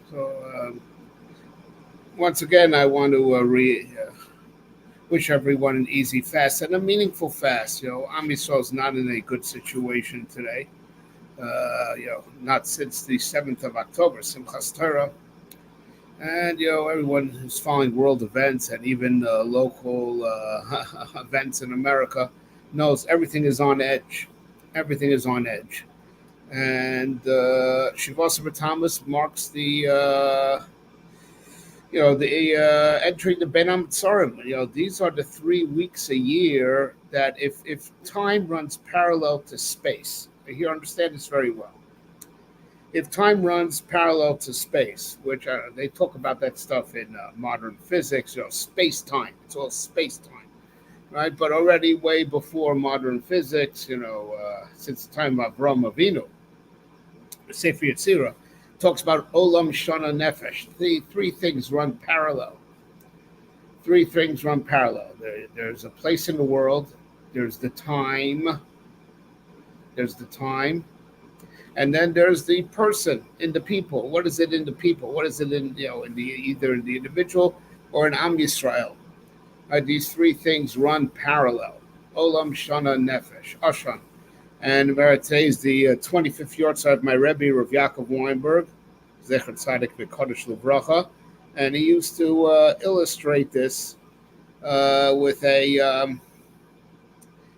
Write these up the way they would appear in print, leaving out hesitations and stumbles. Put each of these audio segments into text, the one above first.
So once again, I want to wish everyone an easy fast and a meaningful fast. Am Yisrael is not in a good situation today. Not since the 7th of October, Simchas Torah. And everyone who's following world events and even local events in America knows everything is on edge. Everything is on edge, and Shivas Tamuz marks the entering the Ben Tzorim. These are the 3 weeks a year that if time runs parallel to space, you understand this very well. If time runs parallel to space, which they talk about that stuff in modern physics, space time. It's all space time, right? But already way before modern physics, since the time of Avraham Avinu, Sefer Yetzirah talks about Olam Shana Nefesh. Three things run parallel. Three things run parallel. There's a place in the world. There's the time. And then there's the person in the people. What is it in the people? What is it in either in the individual or in Am Yisrael? These three things run parallel. Olam Shana Nefesh Ashan. And today is the 25th Yahrtzeit of my Rebbe, Rav Yaakov Weinberg, Yahrtzeit V'Kodesh L'Vracha, and he used to illustrate this with a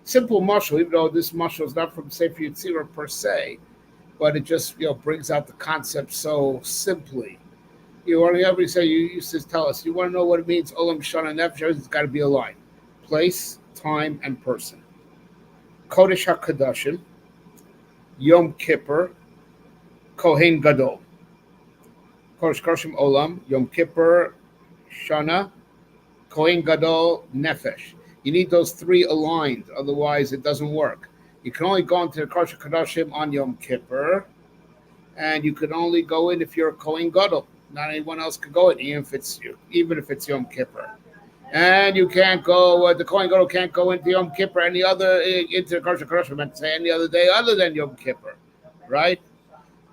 simple mashal, even though this mashal is not from Sefer Yetzirah per se, but it just brings out the concept so simply. Everybody say, you used to tell us, you want to know what it means, Olam Shana Nefesh, it's got to be a line. Place, time, and person. Kodesh HaKadoshim, Yom Kippur, Kohen Gadol. Kodesh HaKadoshim Olam, Yom Kippur, Shana, Kohen Gadol, Nefesh. You need those three aligned, otherwise it doesn't work. You can only go into the Kodesh HaKadoshim on Yom Kippur, and you can only go in if you're a Kohen Gadol. Not anyone else can go in, even if it's Yom Kippur. And you can't go. The Kohen Gadol can't go into Yom Kippur into the Kodesh HaKadoshim and say any other day other than Yom Kippur, right?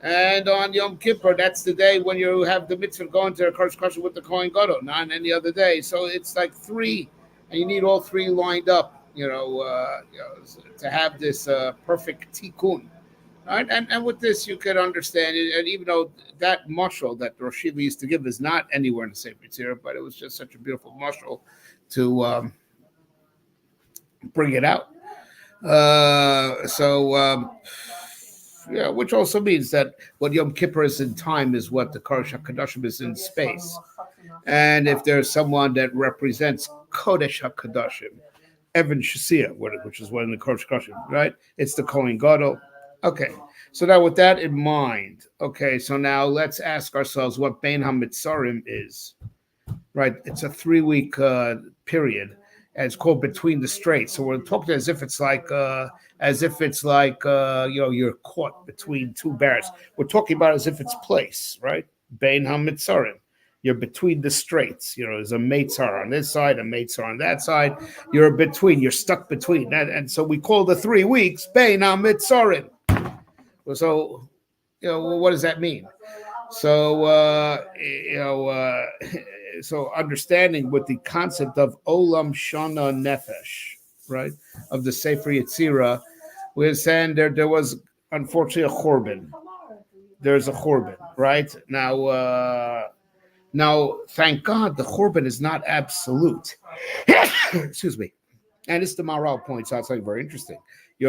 And on Yom Kippur, that's the day when you have the mitzvah going to the Kodesh HaKadoshim with the Kohen Gadol, not on any other day. So it's like three, and you need all three lined up, to have this perfect tikkun. Right? And with this, you could understand it. And even though that mashal that Rosh Yeshiva used to give is not anywhere in the Sefer Yetzirah, but it was just such a beautiful mashal to bring it out. Which also means that what Yom Kippur is in time is what the Kodesh HaKadoshim is in space. And if there's someone that represents Kodesh HaKadoshim, Evan SHESIYA, which is one of the Kodesh HaKadoshim, right? It's the Kohen Gadol. Okay, so now with that in mind, so now let's ask ourselves what Bein HaMitzarim is, right? It's a 3-week period, and it's called Between the Straits. So we're talking as if it's like you're caught between two bears. We're talking about as if it's place, right? Bein HaMitzarim. You're between the straits. There's a Meitzar on this side, a Meitzar on that side. You're between. You're stuck between. And so we call the 3 weeks Bein HaMitzarim. So, what does that mean? So, so understanding with the concept of Olam Shana Nefesh, right, of the Sefer Yetzirah, we're saying there was unfortunately a Churban. There's a Churban, right? Now, thank God, the Churban is not absolute. Excuse me. And it's the Maharal points out something very interesting.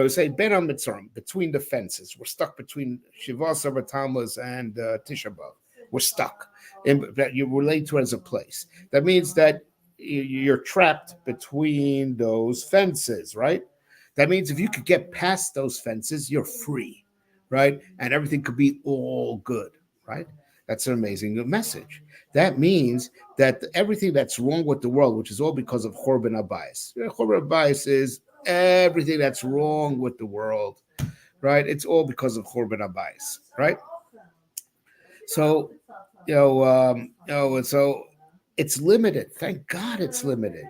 Say Ben HaMitzarim, between the fences. We're stuck between Shivas Tamuz and Tisha B'Av. We're stuck. That you relate to it as a place. That means that you're trapped between those fences, right? That means if you could get past those fences, you're free, right? And everything could be all good, right? That's an amazing message. That means that everything that's wrong with the world, which is all because of Churban Habayis. Churban Habayis is everything that's wrong with the world, right? It's all because of Churban Habayis, right? So, so it's limited. Thank God it's limited.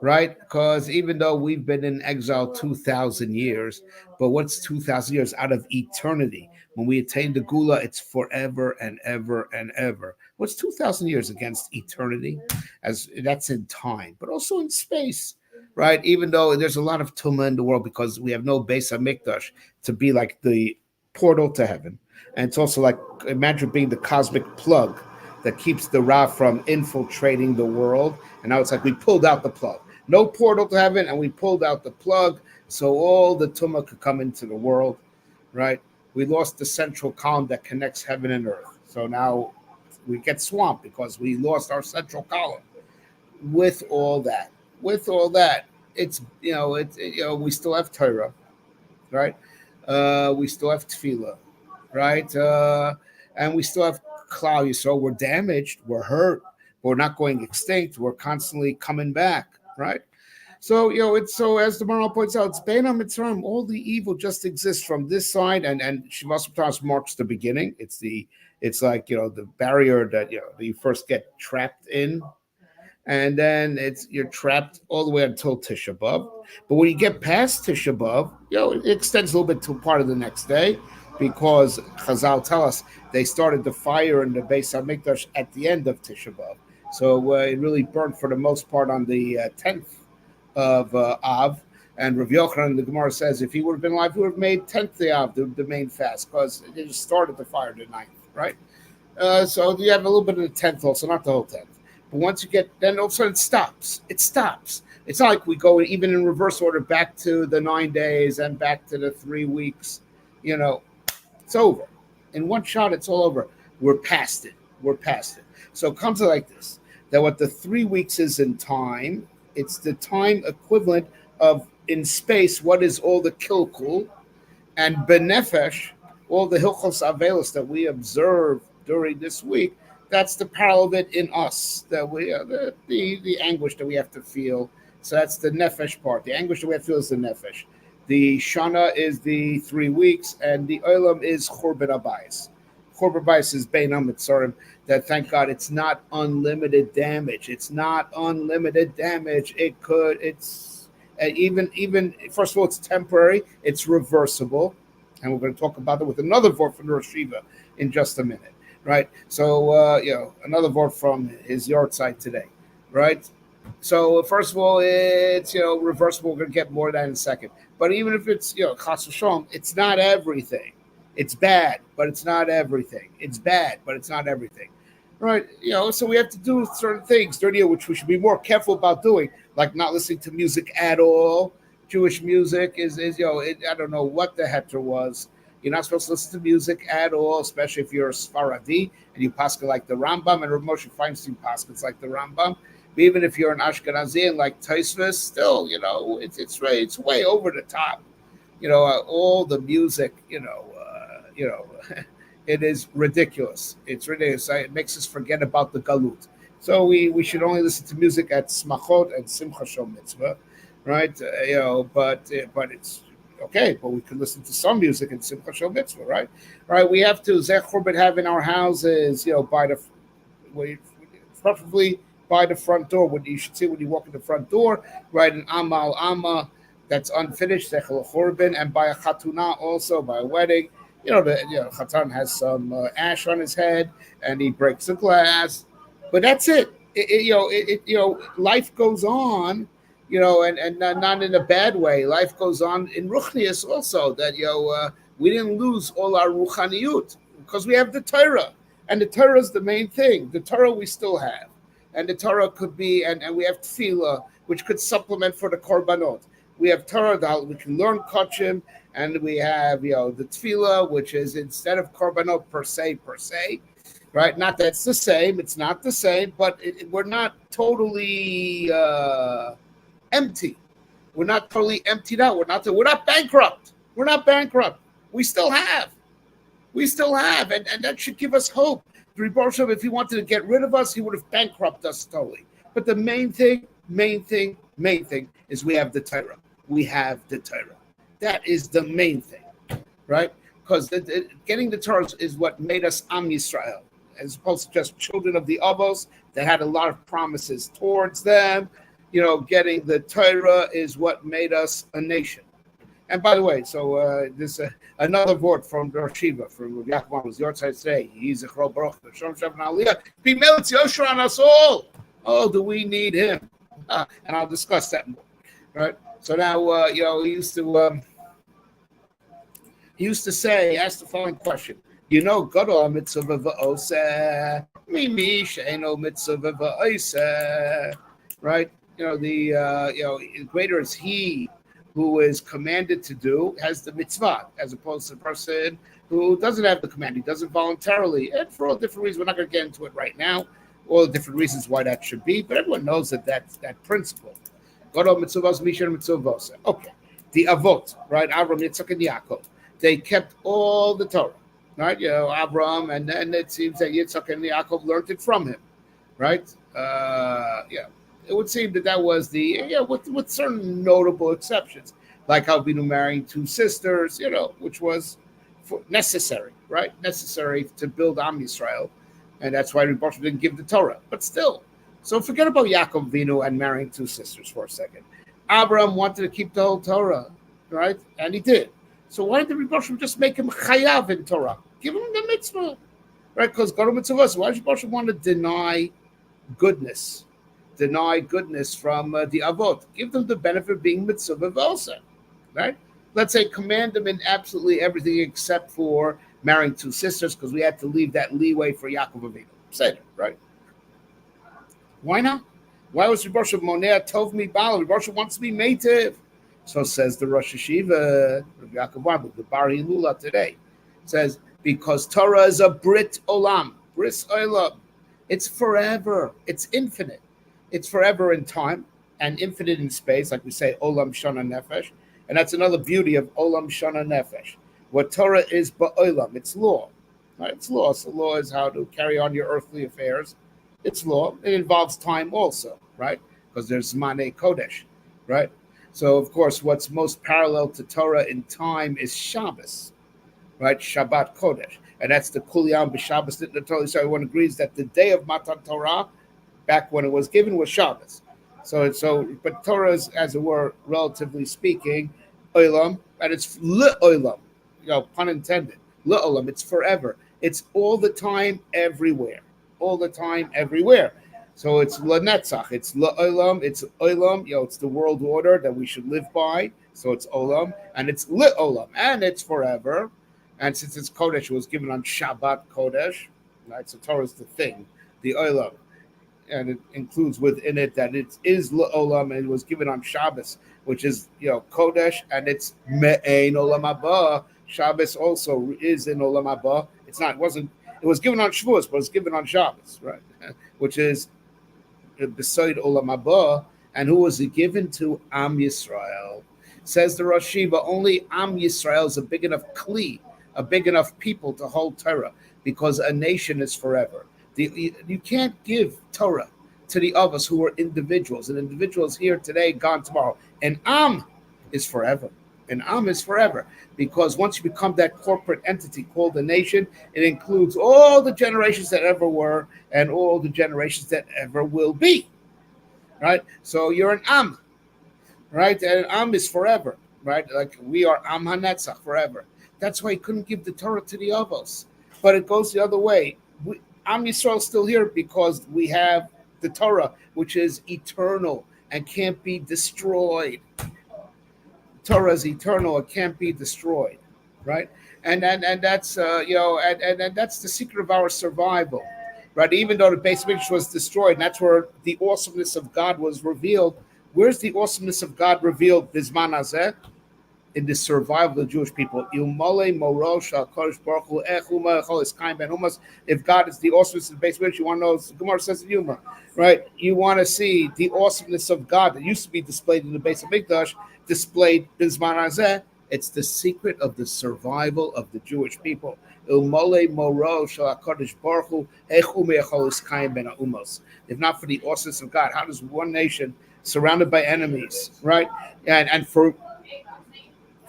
right? Because even though we've been in exile 2,000 years, but what's 2,000 years out of eternity? When we attain the Gula, it's forever and ever and ever. What's 2,000 years against eternity? As that's in time, but also in space, right? Even though there's a lot of tumah in the world because we have no Beis Hamikdash to be like the portal to heaven, and it's also like imagine being the cosmic plug that keeps the Ra from infiltrating the world. And now it's like we pulled out the plug. No portal to heaven, and we pulled out the plug so all the tumah could come into the world, right? We lost the central column that connects heaven and earth. So now we get swamped because we lost our central column. With all that, it's we still have Torah, right? We still have Tefillah, right? And we still have Klal Yisrael. We're damaged, we're hurt, we're not going extinct. We're constantly coming back, right? So it's so as the Maral points out, it's Bein HaMitzrayim. All the evil just exists from this side, and Shivas B'Taras marks the beginning. It's like the barrier that you first get trapped in, and then you're trapped all the way until Tisha B'Av. But when you get past Tisha B'Av, it extends a little bit to part of the next day, because Chazal tell us they started the fire in the Beis Hamikdash at the end of Tisha B'Av. So it really burned for the most part on the 10th of Av. And Rav Yochanan, the Gemara says, if he would have been alive, he would have made 10th day Av the main fast, because they just started the fire the 9th, right? So you have a little bit of the 10th also, not the whole 10th. But once you get, then all of a sudden it stops. It stops. It's not like we go even in reverse order back to the 9 days and back to the 3 weeks. It's over. In one shot, it's all over. We're past it. So it comes like this, that what the 3 weeks is in time, it's the time equivalent of in space, what is all the kilkul, and benefesh, all the hilchos avelos that we observe during this week. That's the parallel of it in us, that we the anguish that we have to feel. So that's the nefesh part. The anguish that we have to feel is the nefesh. The shana is the 3 weeks, and the olam is churban abayis. Churban abayis is bein hamitzarim. That, thank God, it's not unlimited damage. It's even first of all, it's temporary. It's reversible, and we're going to talk about that with another vort from the Rosh Yeshiva in just a minute. Right, so another vort from his Yahrtzeit today, right? So first of all, it's reversible. We're going to get more of that in a second. But even if it's chas v'shalom, it's not everything. It's bad, but it's not everything. It's bad, but it's not everything, right? So we have to do certain things during the year, which we should be more careful about doing, like not listening to music at all. Jewish music is I don't know what the heter was. You're not supposed to listen to music at all, especially if you're a Sfaradi and you pascha like the Rambam, and Rav Moshe Feinstein paschas like the Rambam. But even if you're an Ashkenazi and like Tosfos, still, it's way over the top. All the music, it is ridiculous. It's ridiculous. It makes us forget about the galut. So we should only listen to music at smachot and simcha shel mitzvah, right? But it's okay, but we could listen to some music in Simcha Shel Mitzvah, right? Right, we have to Zechor have in our houses, preferably by the front door. What you should see when you walk in the front door, right? An Amal Amma that's unfinished, Zechor Churban, and by a Chatuna also, by a wedding. Chatan has some ash on his head and he breaks a glass, but that's it. Life goes on. And not in a bad way. Life goes on in Ruchnius also, that we didn't lose all our Ruchaniyut because we have the Torah, and the Torah is the main thing. The Torah we still have, and the Torah could be, and we have Tefillah, which could supplement for the Korbanot. We have Torah that we can learn Kachim, and we have the Tefillah, which is instead of Korbanot per se, right? Not that it's the same. It's not the same, but we're not totally empty. We're not totally emptied out. We're not bankrupt. We still have, and that should give us hope. If he wanted to get rid of us, he would have bankrupted us totally. But the main thing is we have the Torah. That is the main thing, right? Because getting the Torah is what made us Am Yisrael, as opposed to just children of the Avos that had a lot of promises towards them. getting the Torah is what made us a nation. And by the way, so this another word from Rosh Yeshiva, from Yaakov, was Yahrtzeit today. He's a Chol Baruch, the Shem Shem Aliyah. Be melts Yoshua on us all. Oh, do we need him? And I'll discuss that more. Right. So now, he used to say, ask the following question. Gadol mitzvah v'oseh, mimi she'eno mitzvah v'oseh. Right. Greater is he who is commanded to do, has the mitzvah, as opposed to the person who doesn't have the command. He does it voluntarily, and for all different reasons. We're not going to get into it right now, all the different reasons why that should be, but everyone knows that's that principle. Okay, the Avot, right? Avram, Yitzchak, and Yaakov, they kept all the Torah, right? Avram, and then it seems that Yitzchak and Yaakov learned it from him, right? It would seem that was with certain notable exceptions, like Avinu marrying two sisters, which was necessary, right? Necessary to build Am Yisrael, and that's why Rebbe didn't give the Torah. But still, so forget about Yaakov Avinu and marrying two sisters for a second. Abraham wanted to keep the whole Torah, right? And he did. So why did Rebbe just make him chayav in Torah? Give him the mitzvah, right? Because God mitzvahs. Why does Rebbe want to deny goodness? Deny goodness from the Avot. Give them the benefit of being mitzvah v'osa, right? Let's say command them in absolutely everything except for marrying two sisters, because we had to leave that leeway for Yaakov Avinu. Say it, right? Why not? Why was Rebbe Moneh Tov Mi Bala? Rebbe wants to be meitiv. So says the Rosh Yeshiva, Yaakov Weinberg, the Bari Lula today. Says, because Torah is a Brit Olam, Bris Olam. It's forever. It's infinite. It's forever in time and infinite in space, like we say, Olam Shana Nefesh. And that's another beauty of Olam Shana Nefesh. What Torah is ba'olam, it's law. Right? It's law. So law is how to carry on your earthly affairs. It's law. It involves time also, right? Because there's Zmanei Kodesh, right? So, of course, what's most parallel to Torah in time is Shabbos, right? Shabbat Kodesh. And that's the Kulyam b'Shabbos. The Torah, so everyone agrees that the day of Matan Torah, back when it was given, was Shabbos. But Torah is, as it were, relatively speaking, olam, and it's le'olam, pun intended, le'olam. It's forever. It's all the time, everywhere, all the time, everywhere. So it's le'netzach. It's le'olam. It's olam. It's the world order that we should live by. So it's olam, and it's le'olam, and it's forever. And since it's Kodesh, it was given on Shabbat Kodesh, right? So Torah is the thing, the olam. And it includes within it that it is Olam, and it was given on Shabbos, which is Kodesh, and it's Me'ein Olam Haba. Shabbos also is in Olam Haba. It was given on Shavuos, but it's given on Shabbos, right? Which is beside Olam Haba. And who was it given to? Am Yisrael. Says the Rosh Yeshiva, only Am Yisrael is a big enough kli, a big enough people to hold Torah, because a nation is forever. You can't give Torah to the others who are individuals, and individuals here today, gone tomorrow. And Am is forever. And Am is forever, because once you become that corporate entity called a nation, it includes all the generations that ever were and all the generations that ever will be. Right? So you're an Am, right? And Am is forever, right? Like we are Am HaNetzach, forever. That's why he couldn't give the Torah to the others. But it goes the other way. Am Yisrael is still here because we have the Torah, which is eternal and can't be destroyed. Torah is eternal; it can't be destroyed, right? And that's and that's the secret of our survival, right? Even though the base picture was destroyed, and that's where the awesomeness of God was revealed. Where's the awesomeness of God revealed? Bizman hazeh, in the survival of the Jewish people. If God is the awesomeness of the base picture, you want to know, Gemara says in Yuma, right? You want to see the awesomeness of God that used to be displayed in the base of Mikdash, displayed Bizman hazeh. It's the secret of the survival of the Jewish people. If not for the awesomeness of God, how does one nation surrounded by enemies, right? And for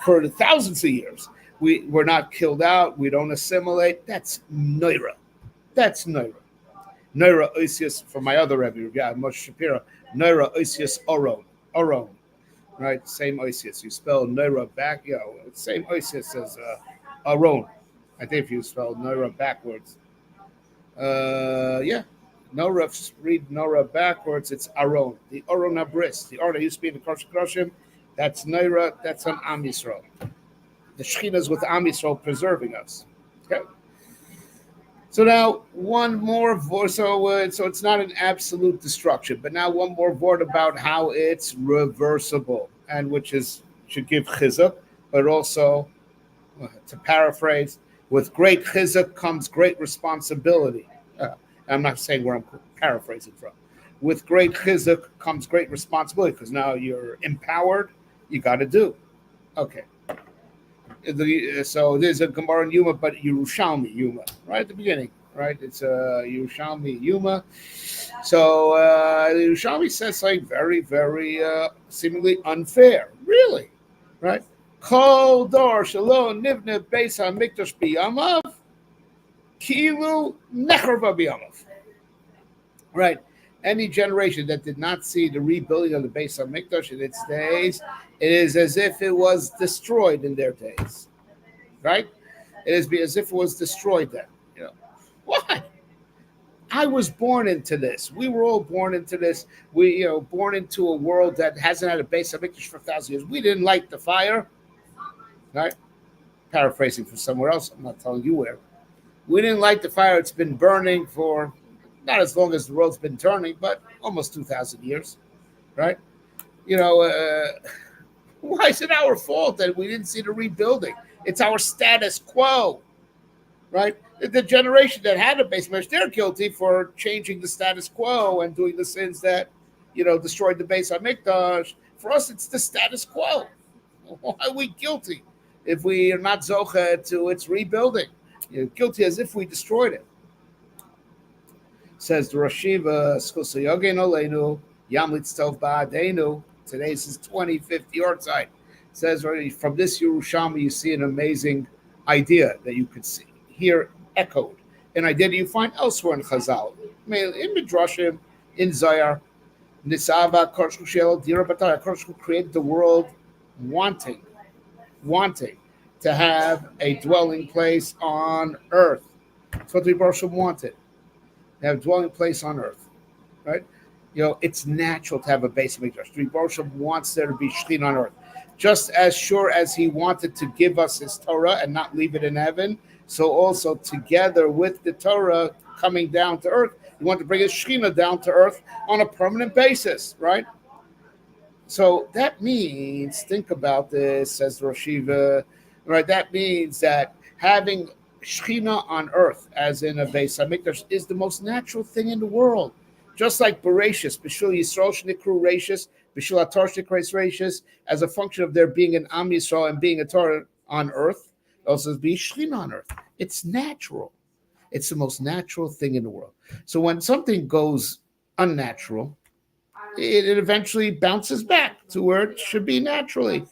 the thousands of years, we're not killed out, we don't assimilate. That's Noira. That's Noira. Neira Oisius, for my other Rebbe, yeah, Moshe Shapiro, Neira Oisius Oron, right? Same Oisius. You spell Neira back, same Oisius as Aron. I think if you spell Neira backwards, yeah, Nora, read Nora backwards, it's Aron. The Aron Abris, the Aron that used to be in the Kosh Kroshim, that's Neira, that's on Am Yisrael. The Shekhinah is with Am Yisrael preserving us. Okay. So now one more word. So it's not an absolute destruction, but now one more word about how it's reversible, and which should give chizuk, but also, to paraphrase, with great chizuk comes great responsibility. I'm not saying where I'm paraphrasing from. With great chizuk comes great responsibility, because now you're empowered. You got to do. Okay. So there's a Gemara in Yuma, but Yerushalmi Yuma, right at the beginning, right? It's Yerushalmi Yuma. So Yerushalmi says something very, very seemingly unfair, really, right? Kol dor shalom nivne beis hamikdash biyamav kilu necharva biyamav. Right. Any generation that did not see the rebuilding of the Beis HaMikdash in its days, it is as if it was destroyed in their days. Right? It is as if it was destroyed then. Why? I was born into this. We were all born into this. We, born into a world that hasn't had a Beis HaMikdash for 1,000 years. We didn't light the fire. Right? Paraphrasing from somewhere else. I'm not telling you where. We didn't light the fire. It's been burning for not as long as the world's been turning, but almost 2,000 years, right? Why is it our fault that we didn't see the rebuilding? It's our status quo, right? The generation that had a Beis HaMikdash, they're guilty for changing the status quo and doing the sins that, destroyed the Beis HaMikdash. For us, it's the status quo. Why are we guilty if we are not zocha to its rebuilding? Guilty as if we destroyed it. Says the YSHIVAS, today's his 25th Yahrtzeit. Says from this Yerushalmi, you see an amazing idea that you could hear echoed. An idea that you find elsewhere in Chazal, in Midrashim, in Zayar. Nisava Korshu Shel Dira Batara. Korshu created the world wanting to have a dwelling place on earth. That's what the Baruch wanted. Have a dwelling place on earth, right? It's natural to have a Beis HaMikdash. The Baruch wants there to be Shekhinah on earth. Just as sure as he wanted to give us his Torah and not leave it in heaven, so also together with the Torah coming down to earth, he wanted to bring his Shekhinah down to earth on a permanent basis, right? So that means, think about this, says Rosh Yeshiva, right? That means that having Shechina on earth, as in a Beis HaMikdash, is the most natural thing in the world. Just like Bereshis, B'shul Yisrael Shnikru Rashis, B'shul Ator Shnikru Rashis, as a function of there being an Am Yisrael and being a Torah on earth, also be Shechina on earth. It's natural. It's the most natural thing in the world. So when something goes unnatural, it eventually bounces back to where it should be naturally.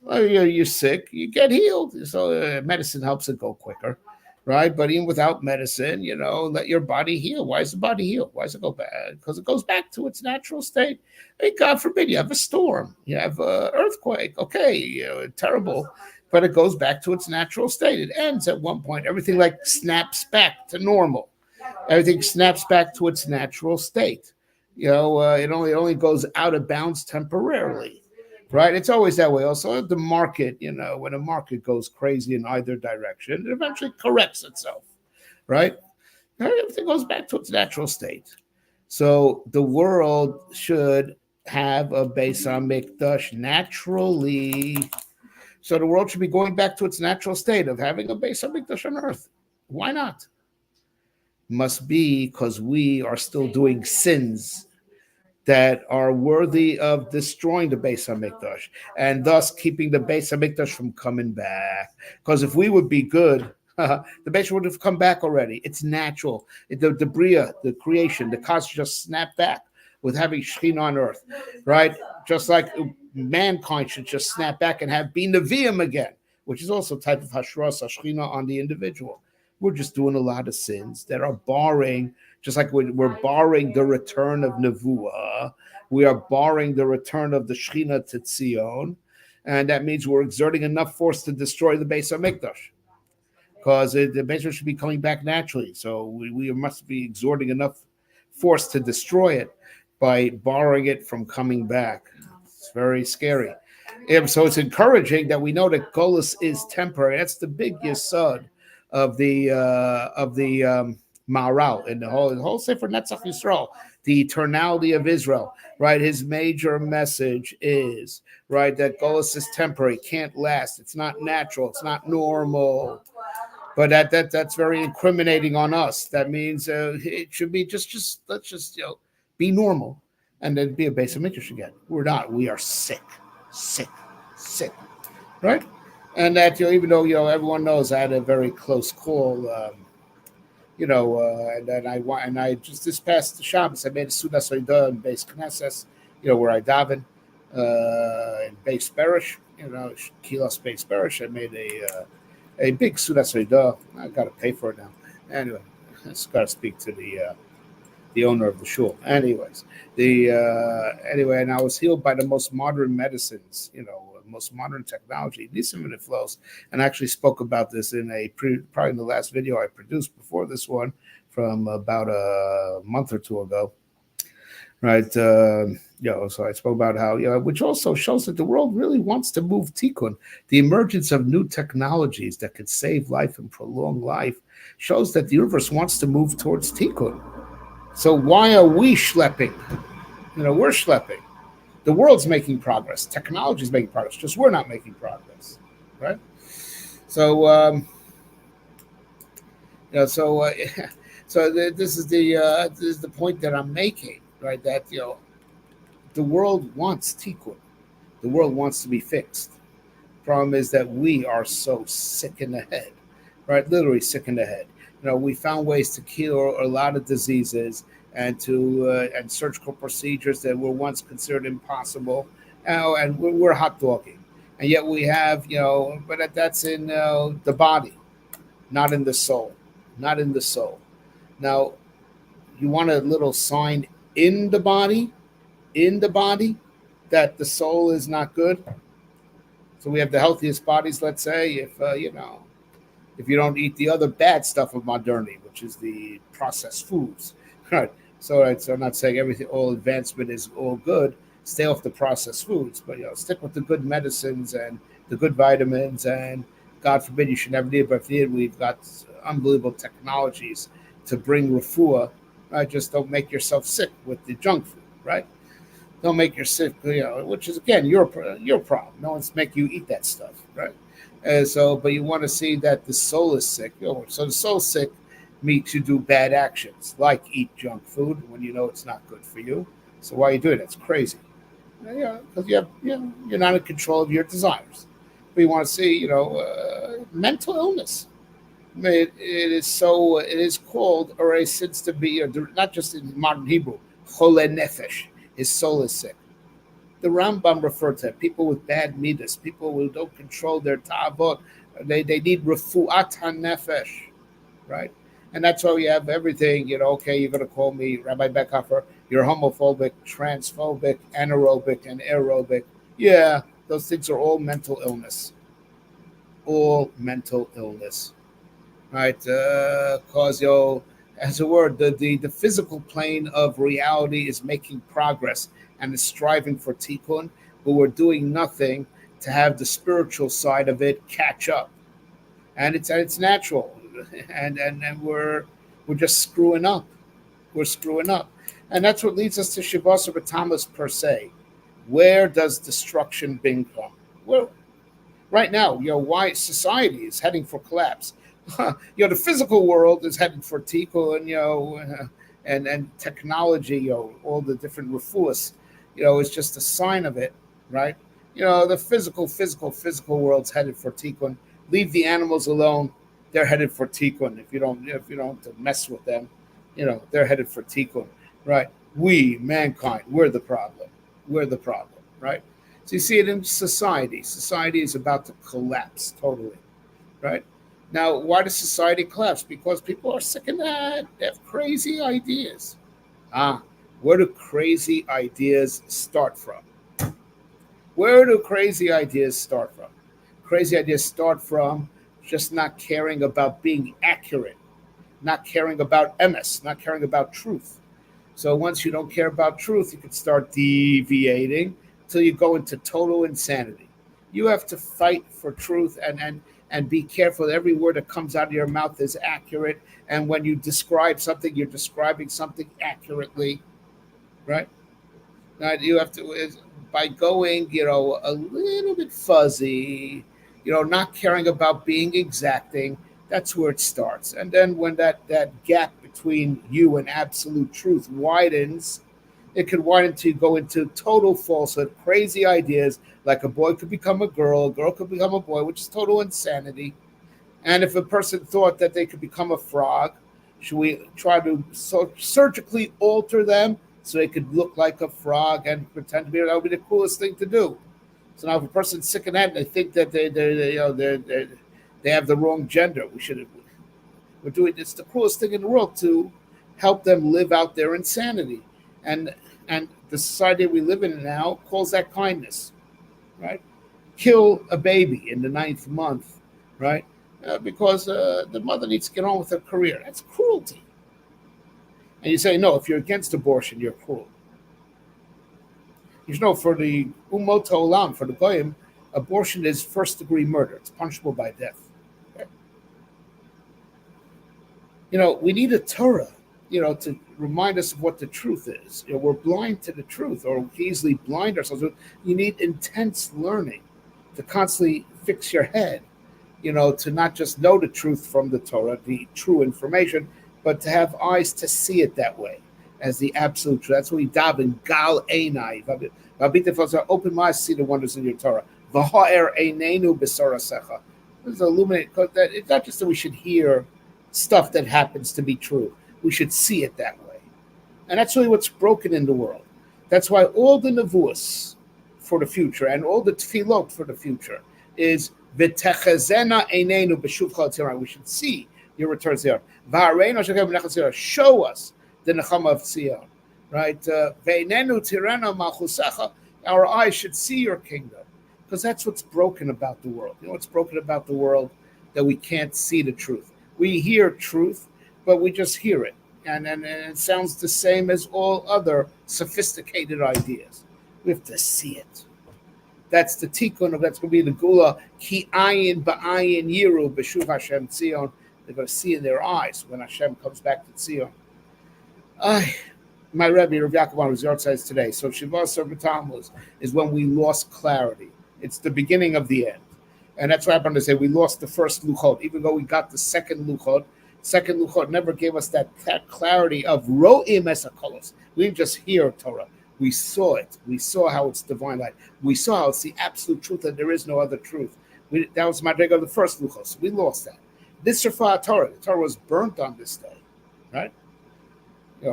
You're sick, you get healed. So medicine helps it go quicker. Right, but even without medicine, let your body heal. Why does the body heal? Why does it go bad? Because it goes back to its natural state. God forbid, you have a storm, you have an earthquake. Okay, terrible, but it goes back to its natural state. It ends at one point. Everything snaps back to normal. Everything snaps back to its natural state. It only goes out of bounds temporarily. Right, it's always that way. Also, the market, when a market goes crazy in either direction, it eventually corrects itself. Right, everything goes back to its natural state. So the world should have a Beis HaMikdash naturally. So the world should be going back to its natural state of having a Beis HaMikdash on earth. Why not? Must be because we are still doing sins that are worthy of destroying the Beis HaMikdash and thus keeping the Beis HaMikdash from coming back. Because if we would be good, the Beis would have come back already. It's natural. The Bria, the creation, the cosmos just snap back with having Shekhinah on earth, right? Just like mankind should just snap back and have been Nevi'im again, which is also a type of Hashras Shekhinah on the individual. We're just doing a lot of sins that are barring, just like we're barring the return of Nevuah. We are barring the return of the Shechina to Tzion. And that means we're exerting enough force to destroy the Beis HaMikdash, because the Beis should be coming back naturally. So we must be exerting enough force to destroy it by barring it from coming back. It's very scary. So it's encouraging that we know that Golus is temporary. That's the big yesod of the Maharal in the whole Sefer Netzach Yisrael, the eternality of Israel. Right, his major message is right that Golus is temporary, can't last. It's not natural. It's not normal. But that's very incriminating on us. That means it should be just let's just be normal, and then be a Beis HaMikdash again. We're not. We are sick, sick, right? And that even though everyone knows I had a very close call, and then I just this past Shabbos I made a Suda Soida in Beis Knesses, where I daven in Beis Berish, Kilos Beis Berish. I made a big Suda Soida. I got to pay for it now. Anyway, I just got to speak to the owner of the shul. Anyways, and I was healed by the most modern medicines, most modern technology, Nisim flows, and I actually spoke about this in probably in the last video I produced before this one from about a month or two ago. Right, so I spoke about how, which also shows that the world really wants to move tikkun. The emergence of new technologies that could save life and prolong life shows that the universe wants to move towards tikkun. So why are we schlepping? We're schlepping. The world's making progress. Technology is making progress. Just we're not making progress, right? So, so this is the point that I'm making. Right, that the world wants tikkun, the world wants to be fixed. Problem is that we are so sick in the head, right? Literally sick in the head. We found ways to cure a lot of diseases and and surgical procedures that were once considered impossible, and we're hot dogging, and yet we have but that's in the body, not in the soul, not in the soul. Now, you want a little sign in the body that the soul is not good. So we have the healthiest bodies, let's say, if you don't eat the other bad stuff of modernity, which is the processed foods, right? So I'm not saying all advancement is all good. Stay off the processed foods, but stick with the good medicines and the good vitamins, and God forbid you should never need it, but if you need, we've got unbelievable technologies to bring refuah. Right? Just don't make yourself sick with the junk food, right? Don't make yourself sick, which is again your problem. No one's making you eat that stuff, right? But you want to see that the soul is sick. So the soul's sick makes you do bad actions, like eat junk food when you know it's not good for you. So why are you doing it? It's crazy. Because you're not in control of your desires. But you want to see, mental illness. It is called, or a since to be, not just in modern Hebrew, chole nefesh. His soul is sick. The Rambam referred to people with bad midas, people who don't control their ta'avot. They need refuat hanefesh, right? And that's why we have everything. Okay, you're going to call me Rabbi Beckhofer. You're homophobic, transphobic, anaerobic, and aerobic. Yeah, those things are all mental illness. All mental illness. Right, because as a word, the physical plane of reality is making progress and is striving for tikkun, but we're doing nothing to have the spiritual side of it catch up, and it's natural, and we're just screwing up. We're screwing up, and that's what leads us to YSHIVAS or Tamuz per se. Where does destruction bring from? Well, right now, why society is heading for collapse. The physical world is headed for tikkun, and technology, all the different refuahs, is just a sign of it, right? The physical world's headed for tikkun. Leave the animals alone; they're headed for tikkun. If you don't mess with them, they're headed for tikkun, right? We, mankind, we're the problem. We're the problem, right? So you see it in society. Society is about to collapse totally, right? Now, why does society collapse? Because people are sick of that. They have crazy ideas. Ah, where do crazy ideas start from? Where do crazy ideas start from? Crazy ideas start from just not caring about being accurate, not caring about emes, not caring about truth. So once you don't care about truth, you can start deviating till you go into total insanity. You have to fight for truth and be careful that every word that comes out of your mouth is accurate. And when you describe something, you're describing something accurately, right? Now you have to by going, a little bit fuzzy, not caring about being exacting. That's where it starts. And then when that gap between you and absolute truth widens, it could widen to go into total falsehood, crazy ideas like a boy could become a girl could become a boy, which is total insanity. And if a person thought that they could become a frog, should we try to surgically alter them so they could look like a frog and pretend to be? That would be the coolest thing to do. So now, if a person's sick of that and they think that they have the wrong gender, we're doing it's the coolest thing in the world to help them live out their insanity, and the society we live in now calls that kindness, right? Kill a baby in the ninth month, right? Because the mother needs to get on with her career. That's cruelty. And you say, no, if you're against abortion, you're cruel. You know, for the Umot Olam, for the Goyim, abortion is first degree murder. It's punishable by death. Okay? We need a Torah, to remind us of what the truth is. We're blind to the truth, or we can easily blind ourselves. You need intense learning to constantly fix your head, to not just know the truth from the Torah, the true information, but to have eyes to see it that way as the absolute truth. That's what we daven, gal einai. Open my eyes to see the wonders in your Torah. V'ha'er einenu b'sorasecha. This is illuminate. It's not just that we should hear stuff that happens to be true. We should see it that way. And that's really what's broken in the world. That's why all the nevuos for the future and all the tefillot for the future is v'techazena einenu b'shuvcha tzira. We should see your return to Zion. Show us the nechama of Zion, right? Ve'inenu tirena malchusecha. Our eyes should see your kingdom, because that's what's broken about the world. What's broken about the world? That we can't see the truth. We hear truth, but we just hear it, and it sounds the same as all other sophisticated ideas. We have to see it. That's the tikkun of that's going to be the gula. Ki ayin ba'ayin yiru b'shuv Hashem Tzion. They're going to see in their eyes when Hashem comes back to Tzion. My Rebbe, Rav Yaakov, was Yahrtzeit today. So SHESIYA or Tamuz is when we lost clarity. It's the beginning of the end. And that's why I'm going to say we lost the first luchot, even though we got the second luchot. Second luchot never gave us that clarity of ro'im esakolos. We didn't just hear Torah. We saw it. We saw how it's divine light. We saw how it's the absolute truth and there is no other truth. That was my dreg of the first luchot. So we lost that. This Torah, the Torah was burnt on this day, right?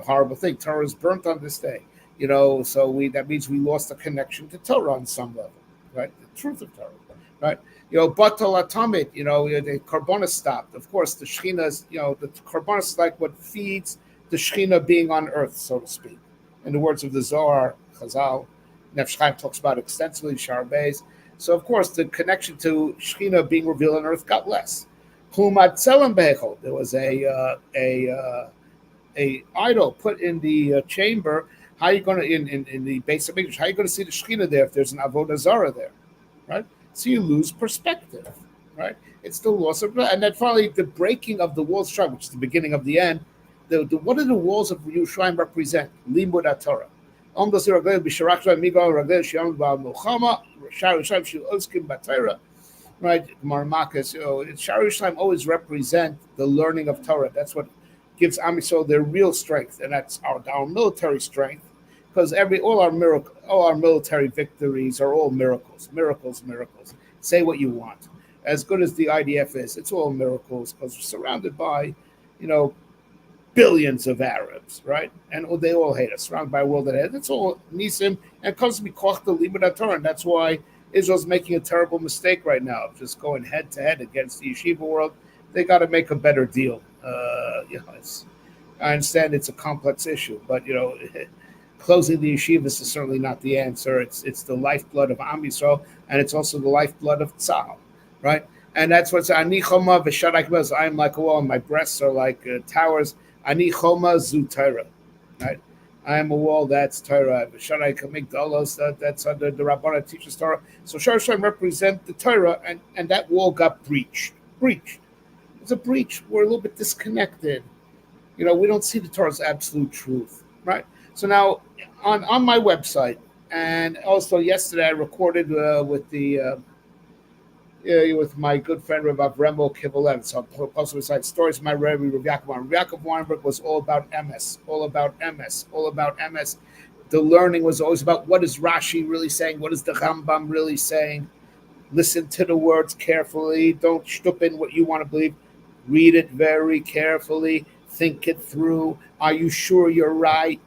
Horrible thing. Torah was burnt on this day. So that means we lost the connection to Torah on some level, right? The truth of Torah, right? Batal atamid, the Karbonis stopped. Of course, the Shechina, the Karbonis is like what feeds the Shechina being on earth, so to speak. In the words of the Zohar, Chazal, Nefesh Chaim talks about extensively, Shar Beis. So, of course, the connection to Shechina being revealed on earth got less. There was a idol put in the chamber. How are you going to in the base of English? How are you going to see the Shechina there if there's an Avodah Zarah there, right? So you lose perspective, right? It's the loss of, and then finally the breaking of the walls, which is the beginning of the end. What do the walls of Yerushalayim represent? Limud HaTorah. Right, Gemara Makos, Shar Yerushalayim always represent the learning of Torah. That's what gives Am Yisrael their real strength, and that's our military strength, because all our military victories are all miracles. Say what you want. As good as the IDF is, it's all miracles, because we're surrounded by, billions of Arabs, right? And they all hate us, surrounded by a world that hates. It's all nisim, and it comes to be koch the limud Torah, and that's why Israel's making a terrible mistake right now of just going head to head against the yeshiva world. they got to make a better deal. I understand it's a complex issue, but closing the yeshivas is certainly not the answer. It's the lifeblood of Am Yisrael, and it's also the lifeblood of Tzahal, right? And that's what's Ani Choma v'Shadai. I am like a wall, and my breasts are like towers. Ani Choma zu Torah, right? I am a wall, that's Torah. V'Shadai Kamigdalos, that's under the Rabbana teaches Torah. So Shar Shem represent the Torah, and that wall got breached. It's a breach. We're a little bit disconnected. We don't see the Torah's absolute truth, right? So now on my website, and also yesterday I recorded with my good friend Rav Avremo Kivalem. So I'll post beside stories of my Rebbe Rav Yaakov Weinberg. Rav Yaakov Weinberg was all about MS. The learning was always about what is Rashi really saying, what is the Rambam really saying. Listen to the words carefully. Don't shtup in what you want to believe. Read it very carefully. Think it through. Are you sure you're right?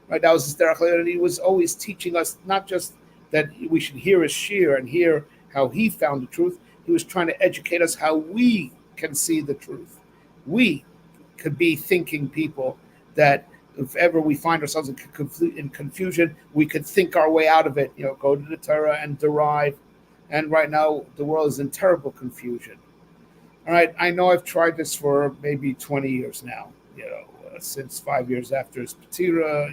Right. That was his derech. And he was always teaching us not just that we should hear his shir and hear how he found the truth. He was trying to educate us how we can see the truth. We could be thinking people that if ever we find ourselves in confusion, we could think our way out of it. Go to the Torah and derive. And right now, the world is in terrible confusion. All right, I know I've tried this for maybe 20 years now, since 5 years after his patira,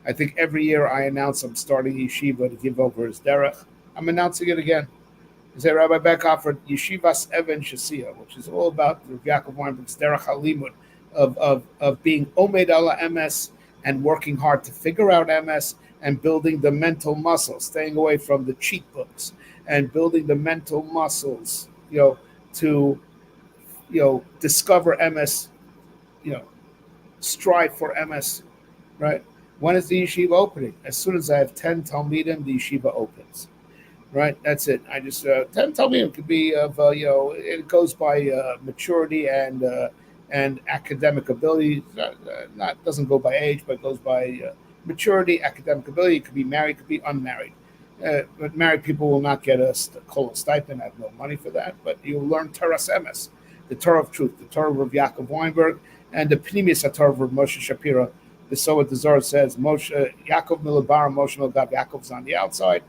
I think every year I announce I'm starting yeshiva to give over his derech. I'm announcing it again. I say Rabbi Beck offered YSHIVAS SHESIYA, which is all about Rav Yaakov Weinberg's derech halimud of being omed ala MS and working hard to figure out MS and building the mental muscle, staying away from the cheat books and building the mental muscles, to discover MS, strive for MS, right? When is the yeshiva opening? As soon as I have 10 talmidim, the yeshiva opens, right? That's it. I just 10 talmidim could be of it goes by maturity and academic ability. Not doesn't go by age, but it goes by maturity, academic ability. It could be married, could be unmarried. But married people will not get a kol stipend. I have no money for that. But you'll learn Torah Emes, the Torah of truth, the Torah of Yaakov Weinberg, and the Pnimis Torah of Moshe Shapiro. This is what the Zohar says. Moshe Yaakov Milabar, Moshe Milgav. Yaakov's on the outside,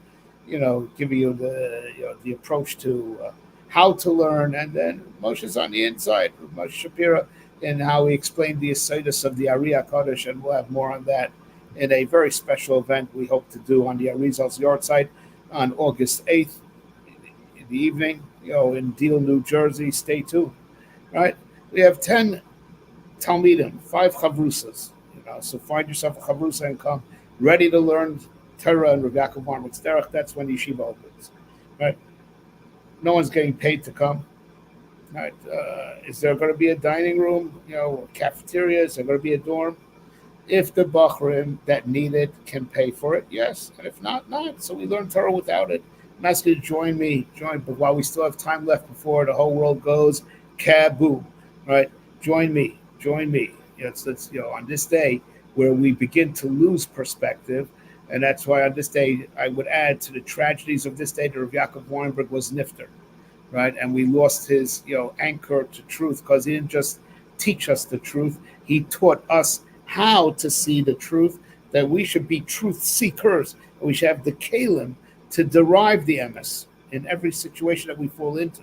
giving you the approach to how to learn, and then Moshe's on the inside. Moshe Shapiro, and how he explained the SHESIYA of the Ari HaKadosh, and we'll have more on that in a very special event we hope to do on the Yahrtzeit Yahrtzeit on August 8th in the evening, in Deal, New Jersey. Stay tuned, right? We have 10 Talmidim, 5 Chavrusas, so find yourself a Chavrusa and come ready to learn Torah and Rav Yaakov Weinberg's derech. That's when yeshiva opens, right? No one's getting paid to come, right? Is there going to be a dining room, a cafeteria? Is there going to be a dorm? If the Bachrim that need it can pay for it, yes. And if not, not. So we learn Torah without it. I'm asking you to join me. But while we still have time left before the whole world goes kaboom, right? Join me. It's on this day where we begin to lose perspective. And that's why on this day, I would add to the tragedies of this day that Rav Yaakov Weinberg was nifter, right? And we lost his, anchor to truth, because he didn't just teach us the truth. He taught us how to see the truth, that we should be truth seekers, and we should have the kalim to derive the emes in every situation that we fall into.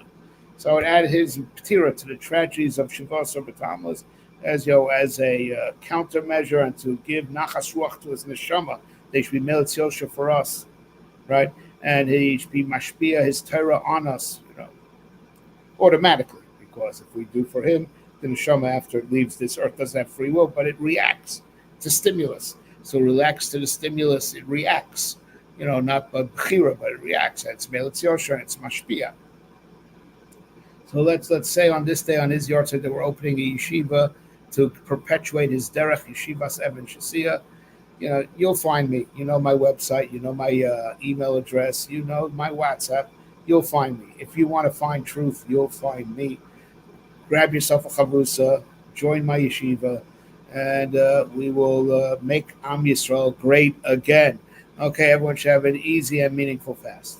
So I would add his patira to the tragedies of Shivas or Tamuz as a countermeasure, and to give nachas ruach to his neshama. They should be melech yosha for us, right? And he should be mashpia his Torah on us, automatically, because if we do for him, the neshama after it leaves this earth doesn't have free will, but it reacts to stimulus. So relax to the stimulus, it reacts. Not b'chira, but it reacts. It's melech yosha and it's mashpia. So let's say on this day, on his Yahrtzeit, that we're opening a yeshiva to perpetuate his derech, YSHIVAS SHESIYA. You'll find me. My website. My email address. My WhatsApp. You'll find me. If you want to find truth, you'll find me. Grab yourself a chavrusa, join my yeshiva, and we will make Am Yisrael great again. Okay, everyone should have an easy and meaningful fast.